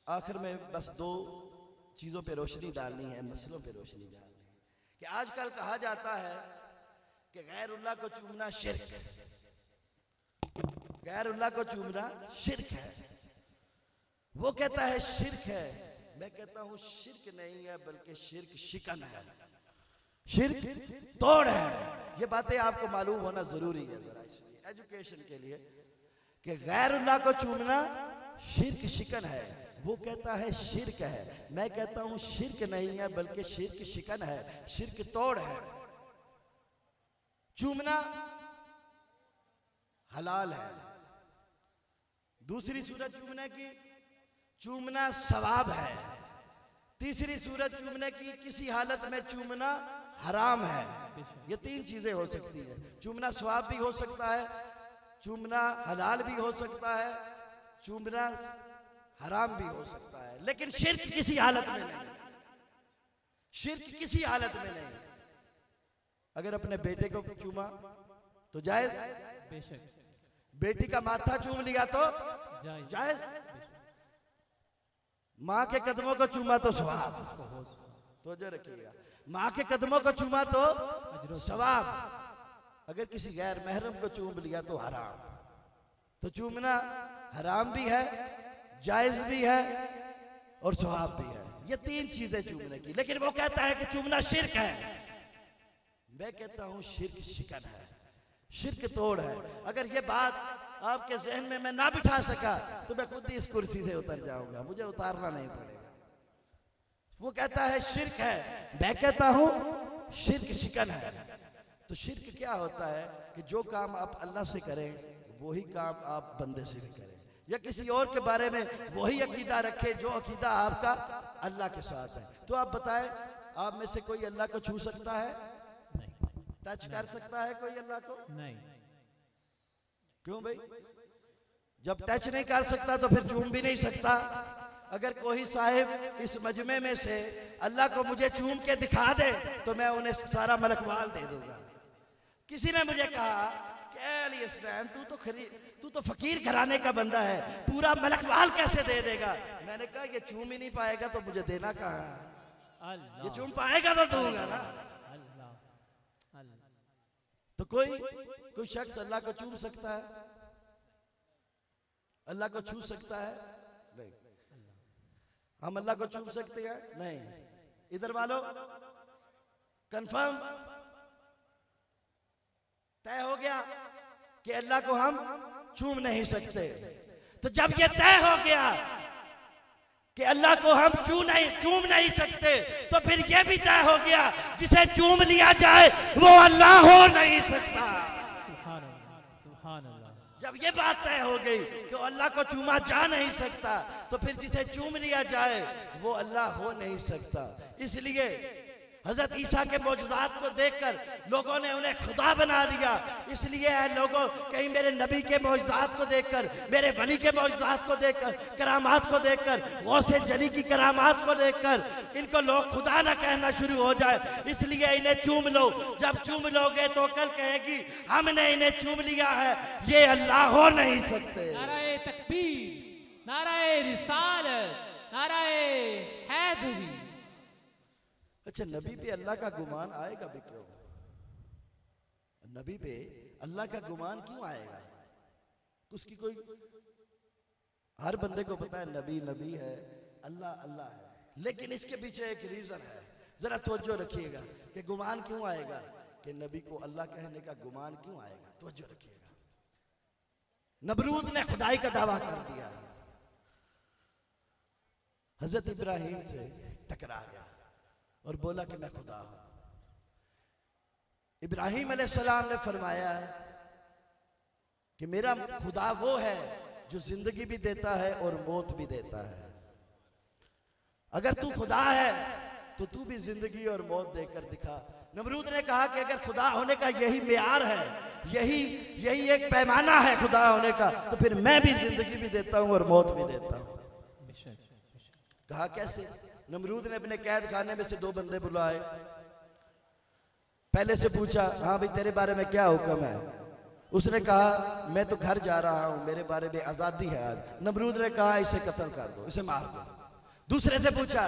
आखिर में बस दो चीज़ों पे रोशनी डालनी है, मसलों पे रोशनी डालनी है कि आजकल कहा जाता है कि गैरुल्लाह को चूमना शिर्क है, गैरुल्लाह को चूमना शिर्क है। वो कहता है शिर्क है, मैं कहता हूं शिर्क नहीं है बल्कि शिर्क शिकन है, शिर्क तोड़ है। ये बातें आपको मालूम होना जरूरी है जरा इसलिए एजुकेशन के लिए कि गैरुल्लाह को चूमना शिर्क शिकन है। वो कहता है शिर्क है, मैं कहता हूं शिर्क नहीं है बल्कि शिर्क शिकन है, शिर्क तोड़ है। चूमना हलाल है। दूसरी सूरत चूमने की, चूमना सवाब है। तीसरी सूरत चूमने की, किसी हालत में चूमना हराम है। ये तीन चीजें हो सकती है। चूमना सवाब भी हो सकता है, चूमना हलाल भी हो सकता है, चूमना हराम भी हो सकता है, लेकिन शिर्क किसी हालत में नहीं, शिर्क किसी हालत में नहीं। अगर अपने बेटे को चूमा तो जायज, बेशक। बेटी का माथा चूम लिया तो जायज, माँ के कदमों को चूमा तो सवाब, तो जो रखिएगा, माँ के कदमों को चूमा तो सवाब, अगर किसी गैर महरम को चूम लिया तो हराम। तो चूमना हराम भी है, जायज भी है और सवाब भी है। ये तीन चीजें चूमने की। लेकिन वो कहता है कि चूमना शिर्क है, मैं कहता हूं शिर्क शिकन है, शिर्क तोड़ है। अगर ये बात आपके जहन में मैं ना बिठा सका तो मैं खुद ही इस कुर्सी से उतर जाऊंगा, मुझे उतारना नहीं पड़ेगा। वो कहता है शिर्क है, मैं कहता हूं शिर्क शिकन है। तो शिर्क क्या होता है कि जो काम आप अल्लाह से करें वही काम आप बंदे से भी करें, या किसी और के बारे में वही अकीदा रखे जो अकीदा आपका अल्लाह के साथ है। तो आप बताएं, आप में से कोई अल्लाह को छू सकता है? टच कर सकता है कोई अल्लाह को? नहीं। क्यों भाई? जब टच नहीं कर सकता तो फिर चूम भी नहीं सकता। अगर कोई साहिब इस मजमे में से अल्लाह को मुझे चूम के दिखा दे तो मैं उन्हें सारा मलकवाल दे दूंगा। किसी ने मुझे कहा कि अली इस्लाम तू तो फकीर घराने का बंदा है, पूरा मलकवाल कैसे दे देगा? मैंने कहा ये चूम ही नहीं पाएगा तो मुझे देना कहाँ है? ये चूम पाएगा तो दूंगा ना। तो कोई शख्स अल्लाह को चूम सकता है? अल्लाह को छू सकता है? नहीं। हम अल्लाह को चूम सकते हैं? नहीं। इधर वालों कंफर्म तय हो गया कि अल्लाह को हम चूम नहीं सकते। तो जब ये तय हो गया कि अल्लाह को हम चूम नहीं सकते तो फिर यह भी तय हो गया जिसे चूम लिया जाए वो अल्लाह हो नहीं सकता। सुभान अल्लाह। जब ये बात तय हो गई कि अल्लाह को चूमा जा नहीं सकता तो फिर जिसे चूम लिया जाए वो अल्लाह हो नहीं सकता। इसलिए हजरत ईसा के मौजूदात को देखकर लोगों ने उन्हें खुदा बना दिया। इसलिए है लोगों कहीं मेरे नबी के मौजूदात को देखकर, मेरे वली के मौजूदात को देखकर, करामात को देखकर, गौसे जली की करामात को देखकर इनको लोग खुदा ना कहना शुरू हो जाए। इसलिए इन्हें चूम लो। जब चूम लोगे तो कल कहेगी हमने इन्हें चूम लिया है, ये अल्लाह हो नहीं सकते। नाराए तकबीर, नाराए रिसालत, नाराए हैदरी। अच्छा, नबी पे अल्लाह का गुमान आएगा भी क्यों? नबी पे अल्लाह का गुमान क्यों आएगा? उसकी कोई, हर बंदे को पता है नबी नबी है, अल्लाह अल्लाह है, लेकिन इसके पीछे एक रीजन है। जरा तवज्जो रखिएगा कि गुमान क्यों आएगा, कि नबी को अल्लाह कहने का गुमान क्यों आएगा? तवज्जो रखिएगा। नमरूद ने खुदाई का दावा कर दिया, हजरत इब्राहिम से टकरा गया और बोला कि मैं खुदा हूं। इब्राहिम अलैहिस्सलाम ने फरमाया कि मेरा खुदा वो है जो जिंदगी भी देता है और मौत भी देता है। अगर तू खुदा है तो तू भी जिंदगी और मौत देकर दिखा। नमरूद ने कहा कि अगर खुदा होने का यही मेयार है, यही एक पैमाना है खुदा होने का, तो फिर मैं भी जिंदगी भी देता हूं और मौत भी देता हूं। कहा कैसे? नमरूद ने अपने कैद खाने में से दो बंदे बुलाए, पहले से पूछा हाँ भाई तेरे बारे में क्या हुक्म है? उसने कहा मैं तो घर जा रहा हूं, मेरे बारे में आजादी है आज। नमरूद ने कहा इसे कत्ल कर दो, इसे मार दो। दूसरे से पूछा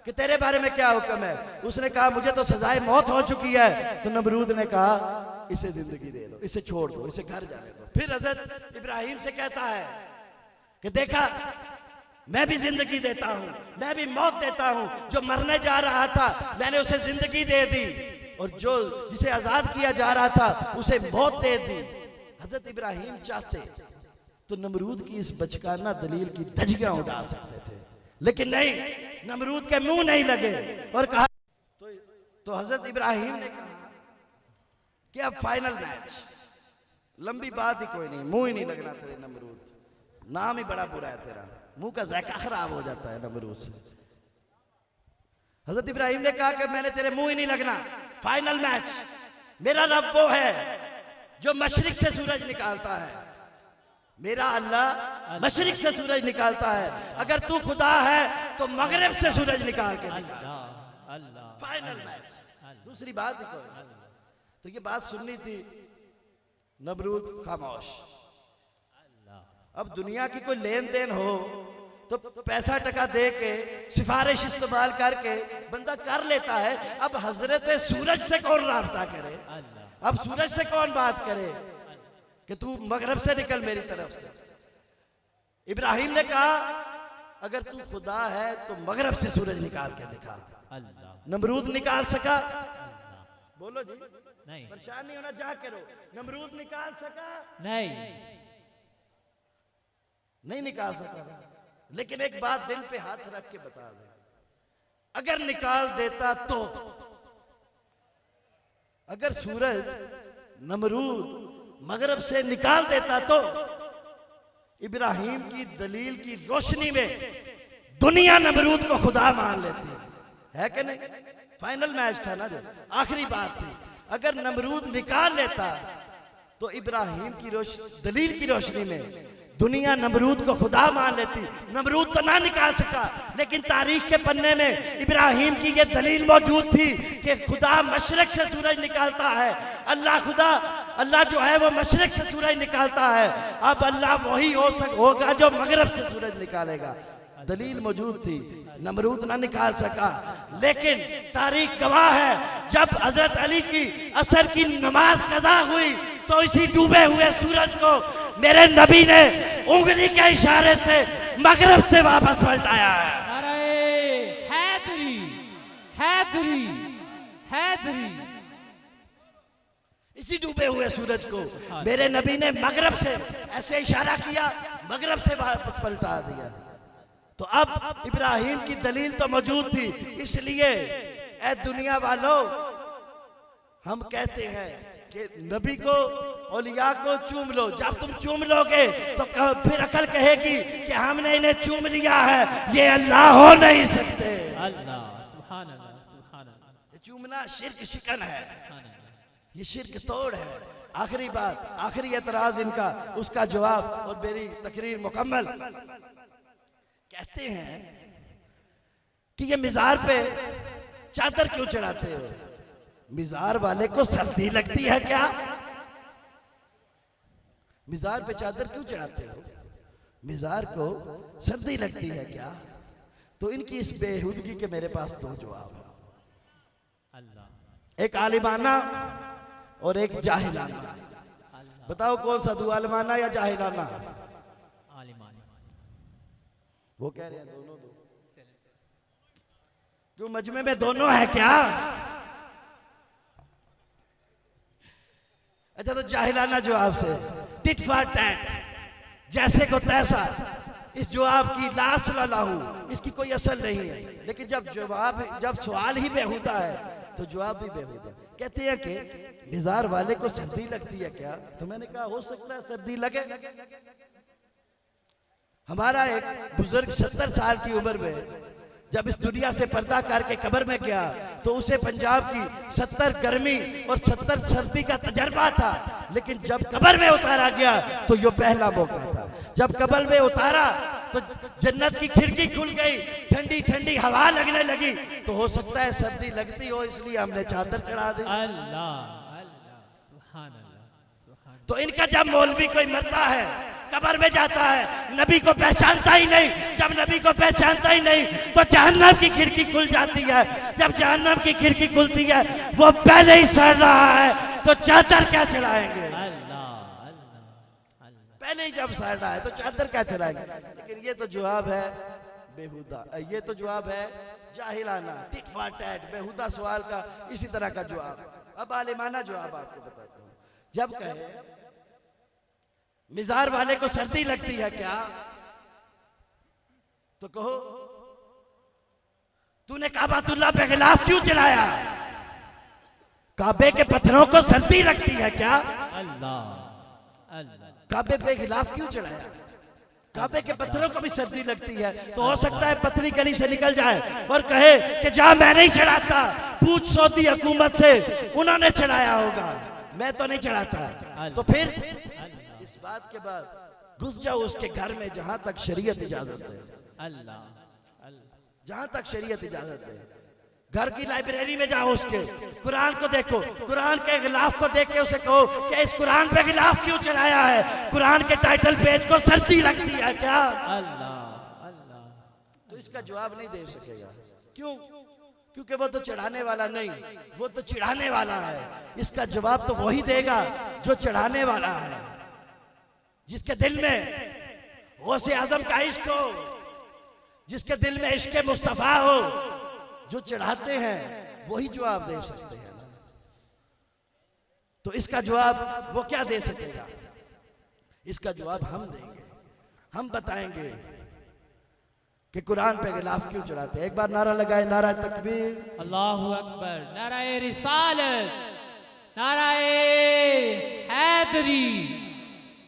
कि तेरे बारे में क्या हुक्म है? उसने कहा मुझे तो सजाए मौत हो चुकी है। तो नमरूद ने कहा इसे जिंदगी दे दो, इसे छोड़ दो, इसे घर जाने दो। फिर हजरत इब्राहिम से कहता है कि देखा मैं भी जिंदगी देता हूं, मैं भी मौत देता हूं। जो मरने जा रहा था मैंने उसे जिंदगी दे दी, और जो जिसे आजाद किया जा रहा था उसे मौत दे दी। हजरत इब्राहिम चाहते तो नमरूद की इस बचकाना दलील की धज्जियां उड़ा सकते थे, लेकिन नहीं, नमरूद के मुंह नहीं लगे और कहा तो हजरत इब्राहिम ने कहा कि अब फाइनल मैच, लंबी बात ही कोई नहीं, मुंह ही नहीं लगना तेरे नमरूद, नाम ही बड़ा बुरा है तेरा, मुंह का जायका खराब हो जाता है नमरूद से। हजरत इब्राहिम ने कहा कि मैंने तेरे मुंह ही नहीं लगना, फाइनल मैच, मेरा रब वो है जो मशरिक से सूरज निकालता है, मेरा अल्लाह मशरिक से सूरज निकालता है, अगर तू खुदा है तो मगरिब से सूरज निकाल के दिखा। फाइनल मैच, दूसरी बात ही कोई। तो ये बात सुननी थी, नमरूद खामोश। अब दुनिया की कोई लेन देन हो तो पैसा टका दे के सिफारिश इस्तेमाल करके बंदा कर लेता है। अब हजरत सूरज से कौन राब्ता करे, अब सूरज से कौन बात करे कि तू मगरब से निकल मेरी तरफ से। इब्राहिम ने कहा अगर तू खुदा है तो मगरब से सूरज निकाल के दिखा। नमरूद निकाल सका? बोलो जी, नहीं, परेशान नहीं होना, जा करो। नमरूद निकाल सका? नहीं निकाल सका। लेकिन एक बात दिल पे हाथ रख के बता दे, अगर निकाल देता तो, अगर सूरज नमरूद मगरब से निकाल देता तो इब्राहिम की दलील की रोशनी में दुनिया नमरूद को खुदा मान लेती है कि नहीं? फाइनल मैच था ना, जो आखिरी बात थी। अगर नमरूद निकाल लेता तो इब्राहिम की दलील की रोशनी में दुनिया नमरूद को खुदा मान लेती। नमरूद तो ना निकाल सका, लेकिन तारीख के पन्ने में इब्राहिम की ये दलील मौजूद थी कि खुदा मशरक से सूरज निकालता है। अल्लाह जो है वो मशरक से सूरज निकालता है। अब अल्लाह वही होगा जो मगरब से सूरज निकालेगा। दलील मौजूद थी, नमरूद ना निकाल सका। लेकिन तारीख गवाह है, जब हजरत अली की असर की नमाज कज़ा हुई तो इसी डूबे हुए सूरज को मेरे नबी ने उंगली के इशारे से मगरब से वापस पलटाया है। नारे हैदरी, हैदरी, हैदरी। इसी डूबे हुए सूरज को मेरे नबी ने मगरब से ऐसे इशारा किया, मगरब से वापस पलटा दिया। तो अब इब्राहिम की दलील तो मौजूद थी, इसलिए ए दुनिया वालों, हम कहते हैं कि नबी को, औलिया को चूम लो। जब तुम चूम लोगे तो फिर अकल कहेगी कि हमने इन्हें चूम लिया है, ये अल्लाह हो नहीं सकते। अल्लाह, सुभान अल्लाह, सुभान अल्लाह। चूमना शिर्क शिकन है, ये शिर्क तोड़ है। आखिरी बात, आखिरी एतराज इनका, उसका जवाब और मेरी तकरीर मुकम्मल। कहते हैं कि ये मिज़ार पे चादर क्यों चढ़ाते हो? मिज़ार वाले को सर्दी लगती है क्या? मिज़ार पे चादर क्यों चढ़ाते हो? मिज़ार को सर्दी लगती है क्या? तो इनकी इस बेहुदगी के मेरे पास दो जवाब है, एक आलिमाना और एक जाहिलाना। बताओ कौन सा दो, आलिमाना या जाहिलाना? वो कह रहे हैं दोनों दो। क्यों मजमे में दोनों है क्या? अच्छा, तो जाहिलाना जवाब से टिट फॉर टैट, जैसे को तैसा। इस जवाब की लाश लाहू, इसकी कोई असल नहीं है। लेकिन जब सवाल ही बेहुदा है तो जवाब भी बेहुदा। कहते हैं कि मिज़ार वाले को सर्दी लगती है क्या? तो मैंने कहा हो सकता है सर्दी लगे। हमारा एक बुजुर्ग 70 साल की उम्र में जब इस दुनिया से पर्दा करके कब्र में गया तो उसे पंजाब की 70 गर्मी और 70 सर्दी का तजर्बा था। लेकिन जब कब्र में उतारा गया तो ये पहला मौका था। जब कब्र में उतारा तो जन्नत की खिड़की खुल गई, ठंडी ठंडी हवा लगने लगी। तो हो सकता है सर्दी लगती हो, इसलिए हमने चादर चढ़ा दी। अल्लाह, अल्लाह, सुभान अल्लाह, सुभान। तो इनका जब मौलवी कोई मरता है, कब्र में जाता है, नबी को पहचानता ही नहीं। जब नबी को पहचानता ही नहीं तो जहन्नम की खिड़की खुल जाती है। जब जहन्नम की खिड़की खुलती है वो पहले ही सड़ रहा है तो चादर क्या चढ़ाएंगे? पहले ही जब सड़ रहा है तो चादर क्या चढ़ाएंगे? लेकिन ये तो जवाब है बेहुदा, ये तो जवाब है जाहिलाना, टिट फॉर टैट, बेहुदा सवाल का इसी तरह का जवाब। अब आलिमाना जवाब आपको बताता हूं। जब कहे मिजार वाले को सर्दी लगती है क्या, तो कहो तूने काबातुल्लाह पे गिलाफ क्यों चढ़ाया? काबे के पत्थरों को सर्दी लगती है क्या? अल्लाह अल्लाह, काबे पे गिलाफ क्यों चढ़ाया? काबे के पत्थरों को भी सर्दी लगती है तो हो सकता है पतली गली से निकल जाए और कहे कि जा मैं नहीं चढ़ाता, पूछ सऊदी हुकूमत से, उन्होंने चढ़ाया होगा, मैं तो नहीं चढ़ाता। तो फिर इस बात के बाद घुस जाओ उसके घर में जहां तक शरीयत इजाजत है, अल्लाह अल्लाह, जहां तक शरीयत इजाजत है। घर की लाइब्रेरी में जाओ, उसके कुरान को देखो, कुरान के गिलाफ को देख के उसे कहो कि इस कुरान पे गिलाफ क्यों चढ़ाया है? कुरान के टाइटल पेज को सर्दी लगती है क्या? अल्लाह अल्लाह। तो इसका जवाब नहीं दे सकेगा। क्यों? क्योंकि वो तो चढ़ाने वाला नहीं, वो तो चिढ़ाने वाला है। इसका जवाब तो वही देगा जो चढ़ाने वाला है, जिसके दिल में गौसे आजम का इश्क हो, जिसके दिल में इश्क मुस्तफा हो। जो चढ़ाते हैं वही जवाब दे सकते हैं ना। तो इसका जवाब वो क्या दे सकेगा? इसका जवाब हम देंगे, हम बताएंगे कि कुरान पे गिलाफ क्यों चढ़ाते हैं। एक बार नारा लगाए, नारा तकबीर, अल्लाहु अकबर, नाराए रिसालत, नाराए हैदरी,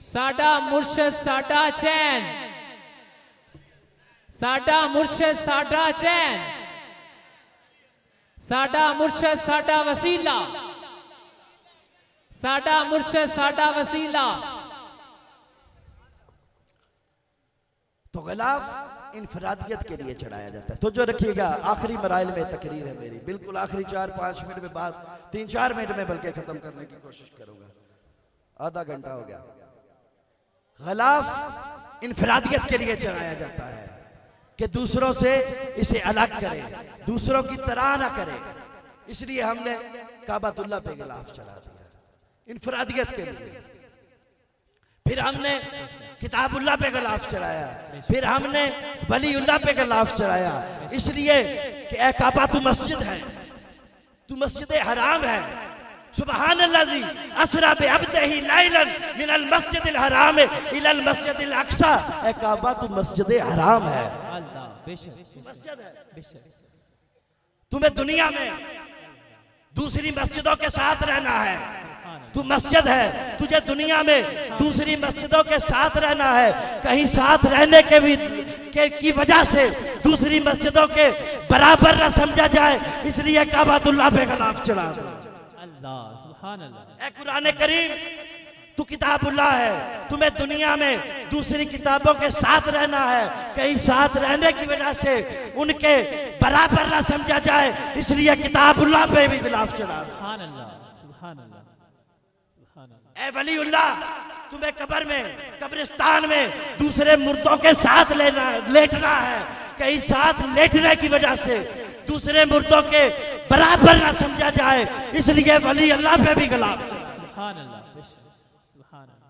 साडा मुर्शद साडा चैन, साडा मुर्शद साडा चैन, साडा मुर्शद साडा वसीला, साडा मुर्शद साडा वसीला। तो गिलाफ इनफरादियत के लिए चढ़ाया जाता है। तो जो रखिएगा, आखिरी मराइल में तकरीर है मेरी, बिल्कुल आखिरी 4-5 मिनट में बात, 3-4 मिनट में बल्कि खत्म करने की कोशिश करूंगा, आधा घंटा हो गया। गिलाफ इनफरादियत के लिए चढ़ाया जाता है कि दूसरों से इसे अलग करे, दूसरों की तरह ना करे, इसलिए हमने काबातुल्लाह पे गिलाफ चढ़ा दिया इनफरादियत के लिए। फिर हमने किताबुल्लाह पे गिलाफ चढ़ाया, फिर हमने वलीउल्लाह पे गिलाफ चढ़ाया, इसलिए कि ए काबा तू मस्जिद है, तू मस्जिद हराम है। सुबहानल्लाज़ी असरा बिअब्दिही लैलन मिनल मस्जिदिल हराम इलल मस्जिदिल अक्सा। ए काबा तू मस्जिद हराम है, अल्लाह बेशक मस्जिद है। बेशक। तुम्हें दुनिया में दूसरी मस्जिदों के साथ रहना है, तू मस्जिद है, तुझे दुनिया में दूसरी मस्जिदों के साथ रहना है। कहीं साथ रहने की वजह से दूसरी मस्जिदों के बराबर न समझा जाए, इसलिए काबातुल्लाह पे गिलाफ चढ़ा। अल्लाह सुभान अल्लाह। ए कुरान करीम, तू किताबुल्लाह है, तुम्हें दुनिया में दूसरी किताबों के साथ रहना है, कहीं साथ रहने की वजह से उनके बराबर ना समझा जाए, इसलिए किताबुल्लाह पे भी गिलाफ चढ़ा। सुभान अल्लाह सुभान अल्लाह सुभान अल्लाह। ए वलीउल्लाह, तुम्हें कब्र में, कब्रिस्तान में दूसरे मुर्दों के साथ लेटना है, कहीं साथ लेटने की वजह से दूसरे मुर्दों के बराबर ना समझा जाए, इसलिए वली अल्लाह पे भी गिलाफ। सुभान अल्लाह सुभान अल्लाह।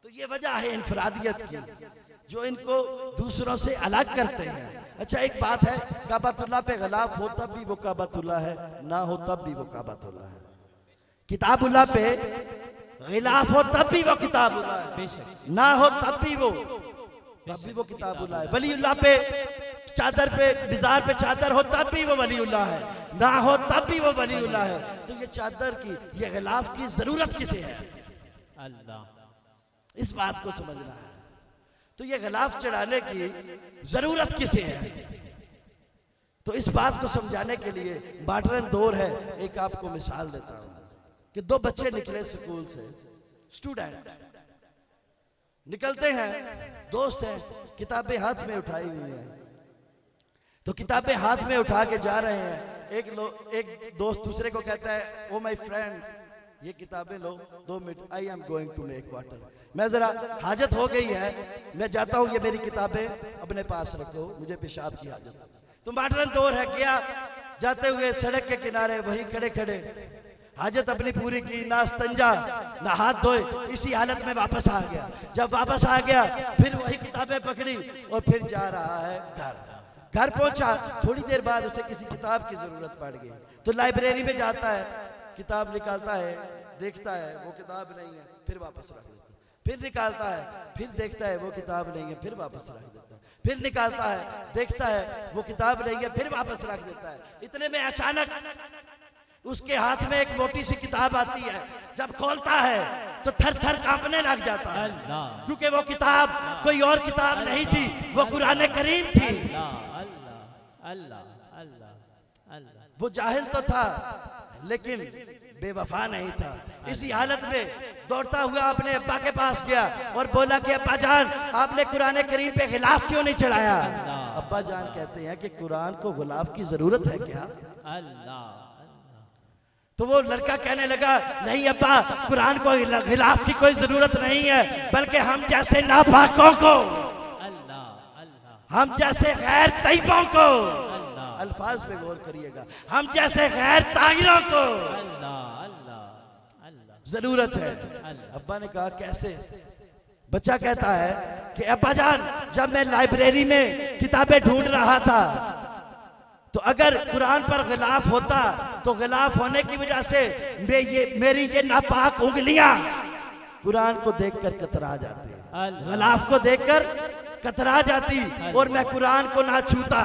तो ये वजह है इनफरादियत की, जो इनको दूसरों से अलग करते हैं। अच्छा एक बात है, काबातुल्लाह पे गिलाफ हो तब भी वो काबातुल्लाह है, ना हो तब भी वो काबातुल्लाह है। किताबुल्लाह पे गिलाफ हो तब भी वो किताबुल्लाह है, बेशक। ना हो तब भी वो किताबुल्लाह है। वलीउल्लाह पे चादर पे, बिजार पे चादर हो तब भी वो वलीउल्लाह है, ना हो तब भी वो वलीउल्लाह है। तो ये चादर की, ये गिलाफ की जरूरत किसे है? अल्लाह। इस बात को समझना है। तो ये गिलाफ चढ़ाने की जरूरत किसे है? तो इस बात को समझाने के लिए मॉडर्न दौर है। एक आपको मिसाल देता हूं कि 2 बच्चे निकले स्कूल से, स्टूडेंट निकलते हैं, दोस्त हैं, किताबें हाथ में उठाई हुई हैं। तो किताबें हाथ में उठा के जा रहे हैं। एक दोस्त दूसरे को कहता है, ओ माय फ्रेंड ये किताबें लो, 2 minute, I am going to make water. मैं जरा हाजत हो गई है, मैं जाता हूँ, ये मेरी किताबें अपने पास रखो, मुझे पेशाब की हाजत। तो मॉडर्न दौर है, गया जाते हुए सड़क के किनारे वहीं खड़े खड़े हाजत अपनी पूरी की, ना स्तंजा ना हाथ धोए, इसी हालत में वापस आ गया। जब वापस आ गया फिर वही किताबें पकड़ी और फिर जा रहा है घर। घर पहुंचा, थोड़ी देर बाद उसे किसी किताब की जरूरत पड़ गई, तो लाइब्रेरी में जाता है, किताब निकालता है, देखता है वो किताब नहीं है, फिर वापस रख देता है। फिर निकालता है, फिर देखता है वो किताब नहीं है, फिर वापस रख देता है। फिर निकालता है, देखता है वो किताब नहीं है, फिर वापस रख देता है। इतने में अचानक उसके हाथ में एक मोटी सी किताब आती है। जब खोलता है तो थर थर कांपने लग जाता है, क्योंकि वो किताब कोई और किताब नहीं थी, वो कुरान करीम थी। वो जाहिल तो था लेकिन बेवफा नहीं था। इसी हालत में दौड़ता हुआ अपने अब्बा के पास गया और बोला कि अब्बा जान, आपने कुरान करीम पे गिलाफ क्यों नहीं चढ़ाया? अब्बा जान कहते हैं कि कुरान को गुलाफ की जरूरत है क्या? तो वो लड़का कहने लगा, नहीं अब्बा, कुरान को गिलाफ की कोई जरूरत नहीं है, बल्कि हम जैसे नापाकों को, हम जैसे गैर तैयबों को, अल्फाज पे गौर करिएगा, हम जैसे गैर ताहिरों को जरूरत है। अब्बा ने कहा कैसे? बच्चा कहता है कि अब्बा जान, जब मैं लाइब्रेरी में किताबें ढूंढ रहा था तो अगर कुरान पर गिलाफ होता तो गिलाफ होने की वजह से मेरी ये नापाक उंगलियां कुरान को देखकर कतरा जाती, गिलाफ को देखकर कतरा जाती और मैं कुरान को ना छूता।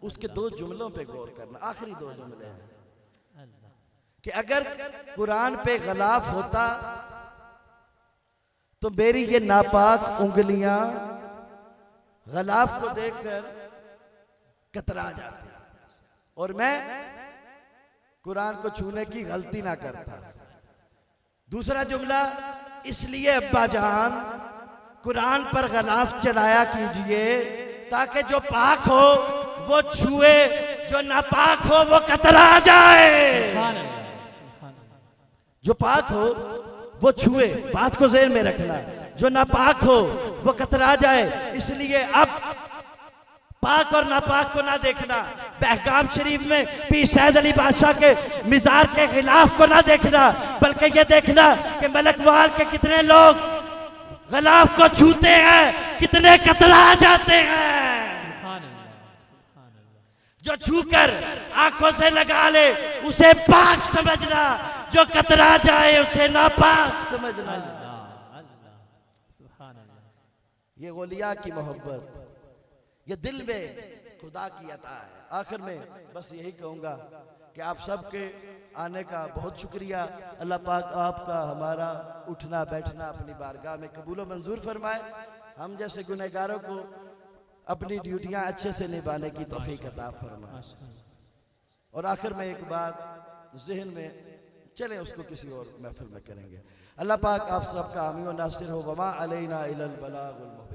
उसके 2 जुमलों पे गौर करना, आखिरी 2 जुमले हैं कि अगर कुरान पे गिलाफ होता तो मेरी ये नापाक उंगलियां गिलाफ को देखकर कतरा जाती और मैं कुरान को छूने की गलती ना करता। दूसरा जुमला, इसलिए अब्बा जान कुरान पर गिलाफ चढ़ाया कीजिए ताकि जो पाक हो वो छुए, जो नापाक हो वो कतरा जाए। जो पाक हो वो छुए, बात को ज़हन में रखना, जो नापाक हो वो कतरा जाए। इसलिए अब पाक और नापाक को ना देखना, बहकाम शरीफ में पीर सैयद अली बादशाह के मिज़ार के खिलाफ को ना देखना, बल्कि ये देखना कि मलकवाल के कितने लोग गिलाफ को छूते हैं, कितने कतरा जाते हैं। जो छूकर आंखों से लगा ले उसे पाक समझना, जो कतरा जाए उसे नापाक समझना। ये औलिया की मोहब्बत, ये दिल में खुदा की अता है। आखिर में बस यही कहूँगा कि आप सबके आने का बहुत शुक्रिया। अल्लाह पाक आपका हमारा उठना बैठना अपनी बारगाह में कबूल व मंजूर फरमाए। हम जैसे गुनहगारों को अपनी ड्यूटियां अच्छे से निभाने की तौफीक अता फरमाए। और आखिर में एक बात जहन में चले, उसको किसी और महफिल में करेंगे। अल्लाह पाक आप सबका हामी व नासिर हो। वमा अलैना इल्लल बलागुल मुबीन।